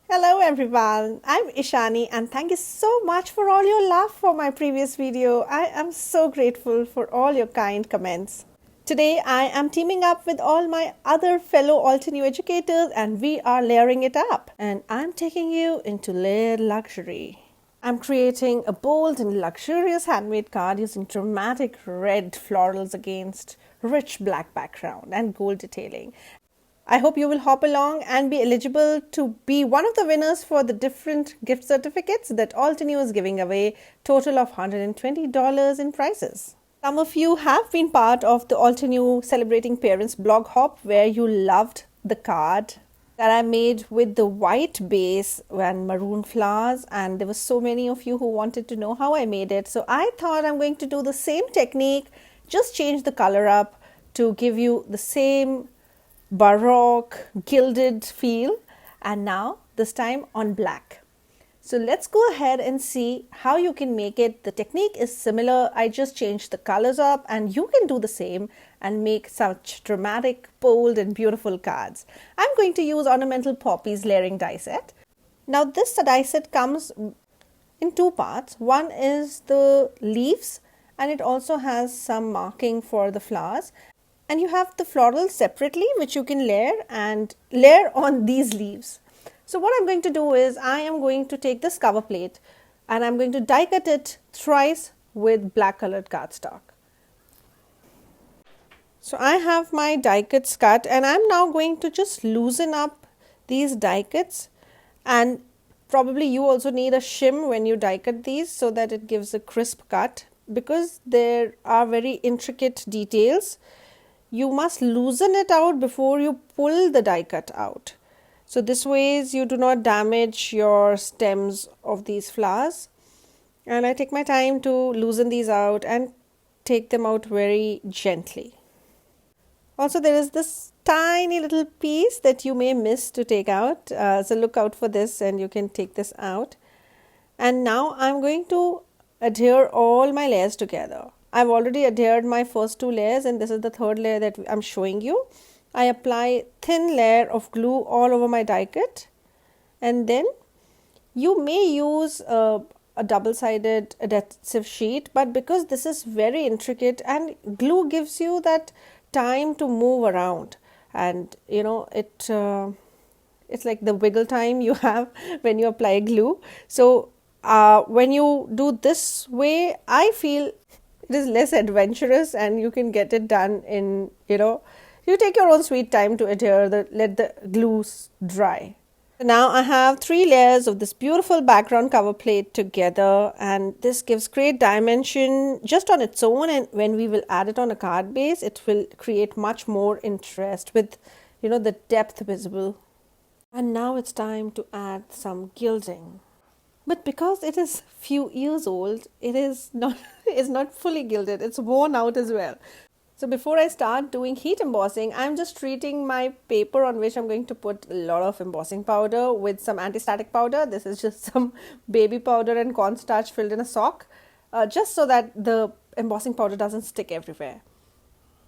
Hello everyone, I'm Ishani and thank you so much for all your love for my previous video. I am so grateful for all your kind comments. Today I am teaming up with all my other fellow Altenew educators and we are layering it up. And I'm taking you into layered luxury. I'm creating a bold and luxurious handmade card using dramatic red florals against rich black background and gold detailing. I hope you will hop along and be eligible to be one of the winners for the different gift certificates that Altenew is giving away, total of $120 in prizes. Some of you have been part of the Altenew Celebrating Parents blog hop where you loved the card that I made with the white base and maroon flowers, and there were so many of you who wanted to know how I made it. So I thought I'm going to do the same technique, just change the color up to give you the same Baroque gilded feel, and now this time on black. So let's go ahead and see how you can make it. The technique is similar. I just changed the colors up and you can do the same and make such dramatic, bold and beautiful cards. I'm going to use ornamental poppies layering die set. Now this die set comes in two parts. One is the leaves and it also has some marking for the flowers. And you have the florals separately, which you can layer on these leaves. So what I'm going to do is I am going to take this cover plate and I'm going to die cut it thrice with black colored cardstock. So I have my die cuts cut and I'm now going to just loosen up these die cuts, and probably you also need a shim when you die cut these so that it gives a crisp cut, because there are very intricate details. You must loosen it out before you pull the die cut out. So this way you do not damage your stems of these flowers. And I take my time to loosen these out and take them out very gently. Also there is this tiny little piece that you may miss to take out. So look out for this and you can take this out. And now I'm going to adhere all my layers together. I've already adhered my first two layers and this is the third layer that I'm showing you. I apply thin layer of glue all over my die cut, and then you may use a double-sided adhesive sheet, but because this is very intricate and glue gives you that time to move around, and you know it's like the wiggle time you have when you apply glue. So when you do this way, I feel it is less adventurous and you can get it done in, you take your own sweet time to adhere, let the glue dry. So now I have three layers of this beautiful background cover plate together, and this gives great dimension just on its own, and when we will add it on a card base, it will create much more interest with, the depth visible. And now it's time to add some gilding. But because it is few years old, it is not it's not fully gilded. It's worn out as well. So before I start doing heat embossing, I'm just treating my paper on which I'm going to put a lot of embossing powder with some anti-static powder. This is just some baby powder and cornstarch filled in a sock, just so that the embossing powder doesn't stick everywhere.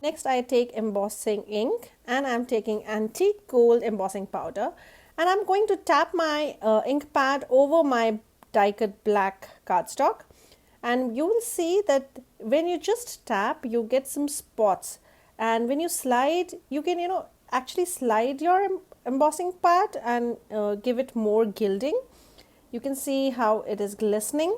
Next, I take embossing ink and I'm taking antique gold embossing powder, and I'm going to tap my ink pad over my die cut black cardstock, and you will see that when you just tap you get some spots, and when you slide you can actually slide your embossing pad and give it more gilding. You can see how it is glistening,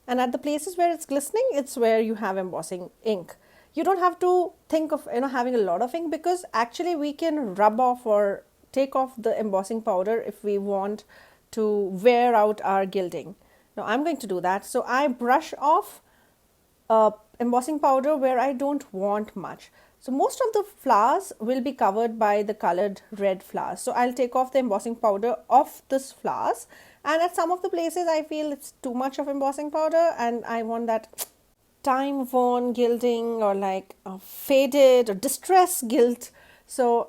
and at the places where it's glistening, it's where you have embossing ink. You don't have to think of having a lot of ink, because actually we can rub off or take off the embossing powder if we want to wear out our gilding. Now I'm going to do that. So I brush off embossing powder where I don't want much. So most of the flowers will be covered by the colored red flowers. So I'll take off the embossing powder off this flowers, and at some of the places I feel it's too much of embossing powder and I want that time worn gilding or like faded or distressed gilt. So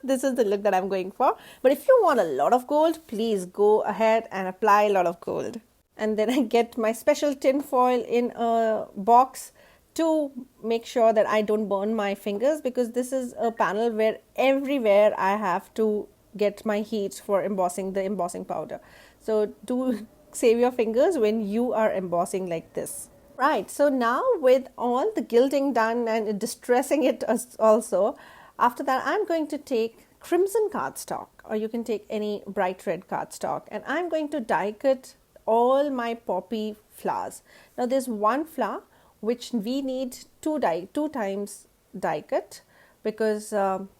this is the look that I'm going for. But if you want a lot of gold, please go ahead and apply a lot of gold. And then I get my special tin foil in a box to make sure that I don't burn my fingers, because this is a panel where everywhere I have to get my heat for embossing the embossing powder. So do save your fingers when you are embossing like this. Right, so now with all the gilding done and distressing it also, after that I'm going to take crimson cardstock, or you can take any bright red cardstock, and I'm going to die cut all my poppy flowers. Now there's one flower which we need two times die cut, because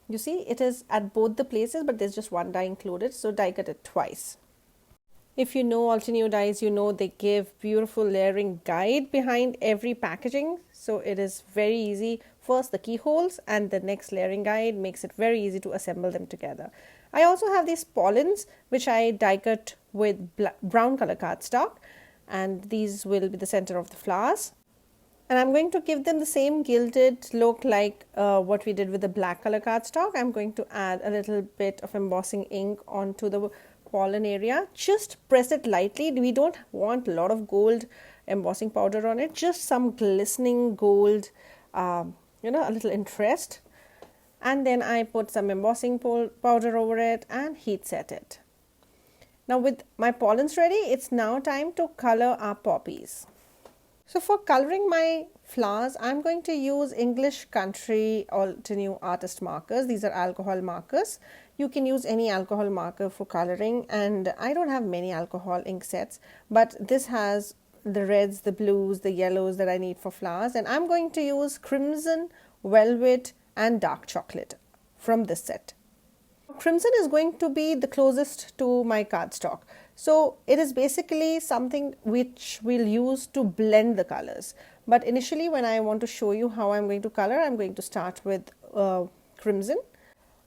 you see it is at both the places, but there's just one die included, so die cut it twice. If you know Altenew dies, you know they give beautiful layering guide behind every packaging. So it is very easy. First the keyholes and the next layering guide makes it very easy to assemble them together. I also have these pollens which I die cut with brown color cardstock, and these will be the center of the flowers. And I'm going to give them the same gilded look like what we did with the black color cardstock. I'm going to add a little bit of embossing ink onto the pollen area. Just press it lightly. We don't want a lot of gold embossing powder on it, just some glistening gold, a little interest. And then I put some embossing powder over it and heat set it. Now with my pollens ready, it's now time to color our poppies. So for coloring my flowers, I'm going to use English Country Altenew Artist markers. These are alcohol markers. You can use any alcohol marker for coloring, and I don't have many alcohol ink sets, but this has the reds, the blues, the yellows that I need for flowers, and I'm going to use crimson, velvet and dark chocolate from this set. Crimson is going to be the closest to my cardstock, so it is basically something which we'll use to blend the colors. But initially, when I want to show you how I'm going to color, I'm going to start with crimson.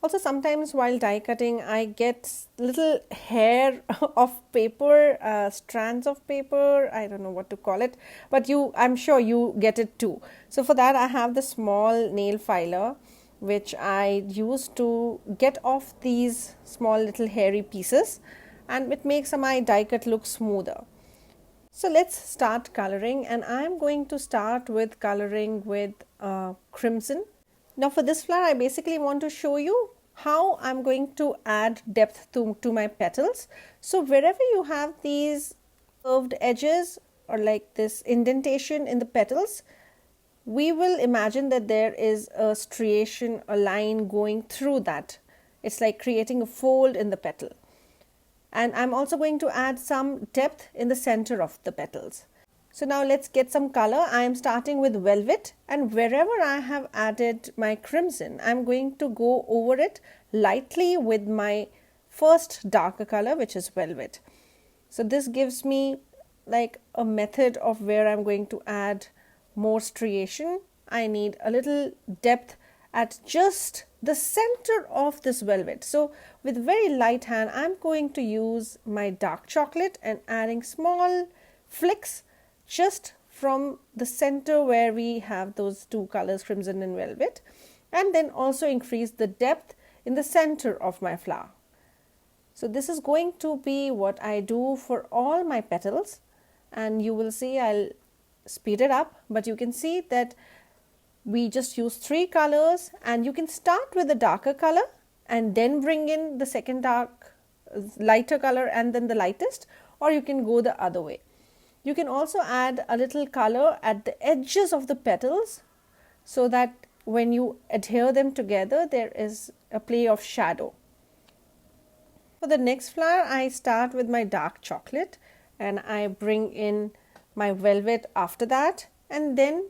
Also, sometimes while die cutting, I get little hair of paper, strands of paper, I don't know what to call it, but I'm sure you get it too. So for that, I have the small nail filer, which I use to get off these small little hairy pieces, and it makes my die cut look smoother. So let's start coloring, and I'm going to start with coloring with crimson. Now for this flower, I basically want to show you how I'm going to add depth to my petals. So wherever you have these curved edges or like this indentation in the petals, we will imagine that there is a striation, a line going through that. It's like creating a fold in the petal. And I'm also going to add some depth in the center of the petals. So now let's get some color. I am starting with velvet, and wherever I have added my crimson, I'm going to go over it lightly with my first darker color, which is velvet. So this gives me like a method of where I'm going to add more striation. I need a little depth at just the center of this velvet. So with very light hand, I'm going to use my dark chocolate and adding small flicks just from the center where we have those two colors, crimson and velvet, and then also increase the depth in the center of my flower. So this is going to be what I do for all my petals, and you will see I'll speed it up, but you can see that we just use 3 colors, and you can start with the darker color and then bring in the second lighter color and then the lightest, or you can go the other way. You can also add a little color at the edges of the petals so that when you adhere them together, there is a play of shadow. For the next flower, I start with my dark chocolate and I bring in my velvet after that, and then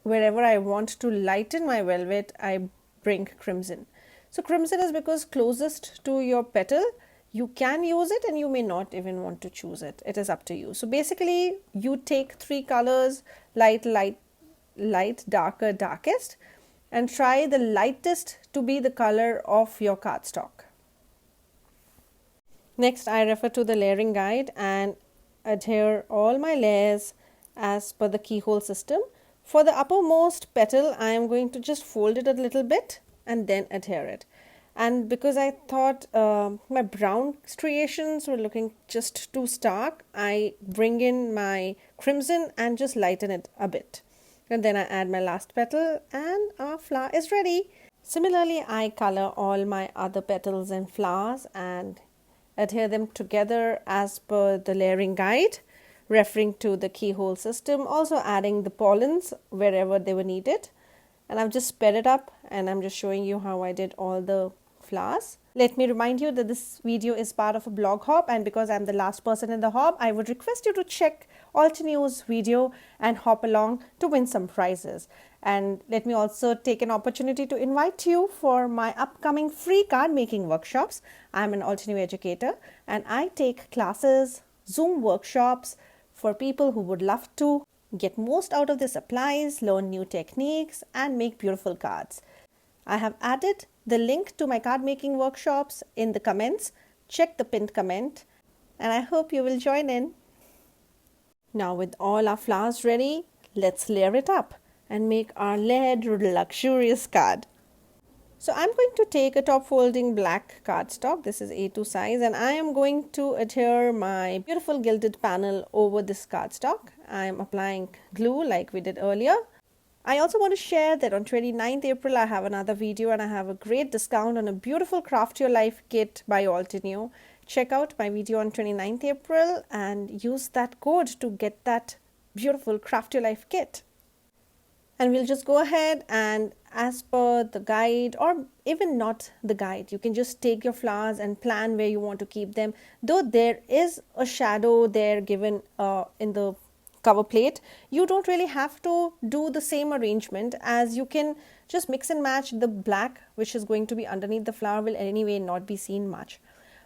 wherever I want to lighten my velvet, I bring crimson. So crimson is because closest to your petal. You can use it and you may not even want to choose it. It is up to you. So basically you take 3 colors, light, light, light, darker, darkest, and try the lightest to be the color of your cardstock. Next, I refer to the layering guide and adhere all my layers as per the keyhole system. For the uppermost petal, I am going to just fold it a little bit and then adhere it. And because I thought my brown striations were looking just too stark, I bring in my crimson and just lighten it a bit. And then I add my last petal and our flower is ready. Similarly, I color all my other petals and flowers and adhere them together as per the layering guide, referring to the keyhole system, also adding the pollens wherever they were needed. And I've just sped it up and I'm just showing you how I did all the flowers. Let me remind you that this video is part of a blog hop, and because I'm the last person in the hop, I would request you to check Altenew's video and hop along to win some prizes. And let me also take an opportunity to invite you for my upcoming free card making workshops. I'm an Altenew educator and I take classes, Zoom workshops for people who would love to get most out of the supplies, learn new techniques and make beautiful cards. I have added the link to my card making workshops in the comments. Check the pinned comment and I hope you will join in. Now with all our flowers ready, let's layer it up and make our layered luxurious card. So I'm going to take a top folding black cardstock. This is A2 size, and I am going to adhere my beautiful gilded panel over this cardstock. I am applying glue like we did earlier. I also want to share that on 29th April I have another video and I have a great discount on a beautiful Craft Your Life kit by Altenew. Check out my video on 29th April and use that code to get that beautiful Craft Your Life kit. And we'll just go ahead and as per the guide, or even not the guide, you can just take your flowers and plan where you want to keep them. Though there is a shadow there given in the cover plate, you don't really have to do the same arrangement, as you can just mix and match. The black which is going to be underneath the flower will anyway not be seen much.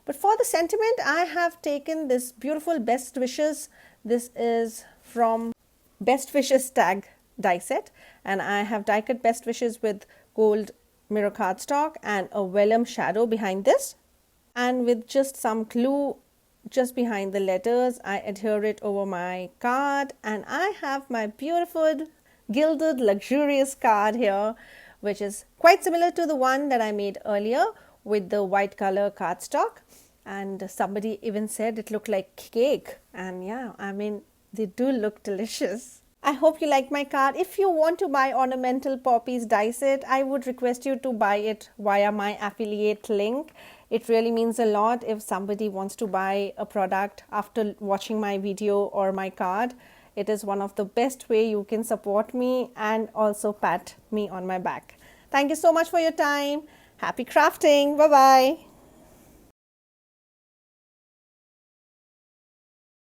But for the sentiment, I have taken this beautiful Best Wishes. This is from Best Wishes tag die set, and I have die cut Best Wishes with gold mirror cardstock and a vellum shadow behind this, and with just some glue just behind the letters I adhere it over my card, and I have my beautiful gilded luxurious card here, which is quite similar to the one that I made earlier with the white color cardstock. And somebody even said it looked like cake, and yeah, I mean, they do look delicious. I hope you like my card. If you want to buy ornamental poppies die set, I would request you to buy it via my affiliate link. It really means a lot if somebody wants to buy a product after watching my video or my card. It is one of the best way you can support me and also pat me on my back. Thank you so much for your time. Happy crafting. Bye-bye.